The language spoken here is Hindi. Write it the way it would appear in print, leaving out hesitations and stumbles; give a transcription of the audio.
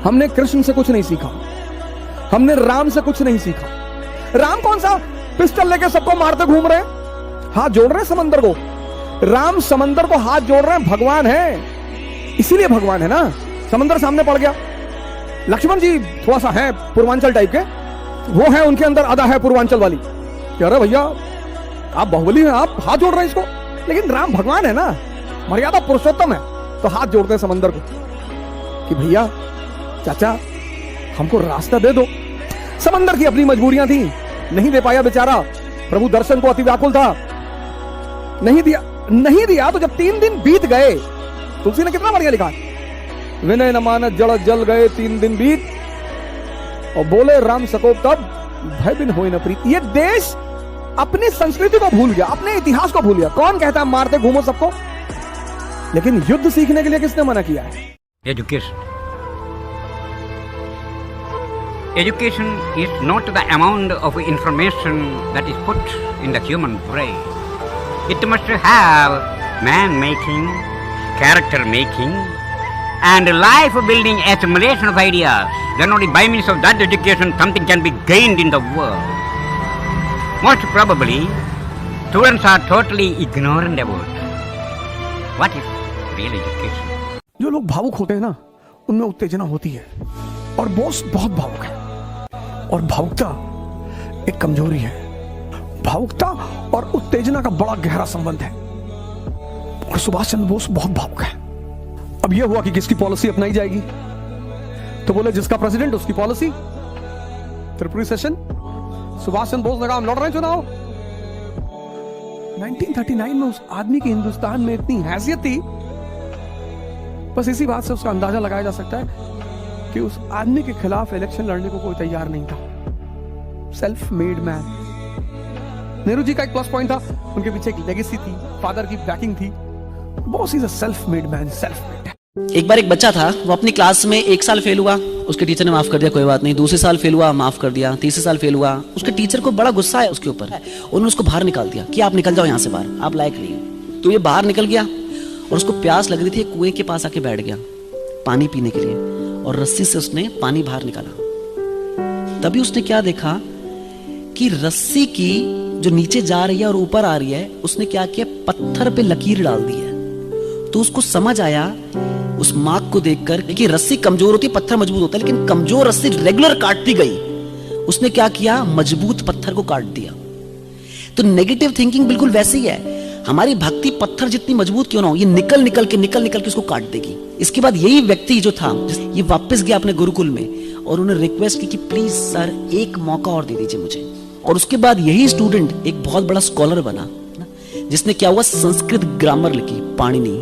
हमने कृष्ण से कुछ नहीं सीखा, हमने राम से कुछ नहीं सीखा। राम कौन सा पिस्टल लेके सबको मारते घूम रहे हैं, हाथ जोड़ रहे हैं समंदर को। राम समंदर को हाथ जोड़ रहे हैं, भगवान है, इसीलिए भगवान है ना। समंदर सामने पड़ गया। लक्ष्मण जी थोड़ा सा है पूर्वांचल टाइप के, वो है, उनके अंदर अदा है पूर्वांचल वाली। कह रहे भैया आप बाहुबली हैं, आप हाथ जोड़ रहे हैं इसको, लेकिन राम भगवान है ना, मर्यादा पुरुषोत्तम है, तो हाथ जोड़ते हैं समंदर को कि भैया चाचा हमको रास्ता दे दो। समंदर की अपनी मजबूरियां थी, नहीं दे पाया बेचारा। प्रभु दर्शन को अति व्याकुल था, नहीं दिया। तो जब 3 दिन बीत गए, तुलसी ने कितना बढ़िया लिखा, विनय न मानस जड़ जल गए 3 दिन बीत, और बोले राम सकोप तब भय बिन होए न प्रीत। ये देश अपनी संस्कृति को भूल गया, अपने इतिहास को भूल गया। कौन कहता है मारते घूमो सबको, लेकिन युद्ध सीखने के लिए किसने मना किया है? Education is not the amount of information that is put in the human brain. It must have man-making, character-making, and life-building accumulation of ideas. Then only by means of that education something can be gained in the world. Most probably, students are totally ignorant about what is real education. जो लोग भावुक होते हैं ना, उनमें उत्तेजना होती है, और बॉस बहुत भावुक है। और भावुकता एक कमजोरी है। भावुकता और उत्तेजना का बड़ा गहरा संबंध है। और सुभाष चंद्र बोस बहुत भावुक है। अब यह हुआ कि किसकी पॉलिसी अपनाई जाएगी, तो बोले जिसका प्रेसिडेंट उसकी पॉलिसी। त्रिपुरी सेशन, सुभाष चंद्र बोस ने कहा हम लड़ रहे हैं चुनाव। 1939 में उस आदमी की हिंदुस्तान में इतनी हैसियत थी, बस इसी बात से उसका अंदाजा लगाया जा सकता है कि उस आदमी के खिलाफ इलेक्शन लड़ने को कोई तैयार नहीं था। Self made man. Nehru ji का एक प्लस पॉइंट था, उनके पीछे एक लेगेसी थी, फादर की बैकिंग थी। Boss is a self made man, self made. एक बार एक बच्चा था, वो अपनी क्लास में 1 साल फेल हुआ, उसके टीचर ने माफ कर दिया, कोई बात नहीं। दूसरे साल फेल हुआ, माफ कर दिया। तीसरे साल फेल हुआ, उसके टीचर को बड़ा गुस्सा है उसके ऊपर, उन्होंने उसको बाहर निकाल दिया कि आप निकल जाओ यहाँ से बाहर, आप लायक नहीं हो। तो ये बाहर निकल गया और उसको प्यास लग रही थी, कुएं के पास आके बैठ गया पानी पीने के लिए, और रस्सी से उसने पानी बाहर निकाला। तभी उसने क्या देखा कि रस्सी की जो नीचे जा रही है और ऊपर आ रही है, उसने क्या किया, पत्थर पे लकीर डाल दी है। तो उसको समझ आया उस मार्क को देखकर कि रस्सी कमजोर होती है, पत्थर मजबूत होता है, लेकिन कमजोर रस्सी रेगुलर काटती गई। उसने क्या किया, मजबूत पत्थर को काट दिया। तो नेगेटिव थिंकिंग बिल्कुल वैसे ही है। हमारी भक्ति पत्थर जितनी मजबूत क्यों ना हो, ये निकल निकल के उसको काट देगी। इसके बाद यही व्यक्ति जो था, ये वापस गया अपने गुरुकुल में और उन्होंने रिक्वेस्ट की कि प्लीज सर एक मौका और दे दीजिए मुझे। और उसके बाद यही स्टूडेंट एक बहुत बड़ा स्कॉलर बना, जिसने क्या हुआ, संस्कृत ग्रामर लिखी, पाणिनि।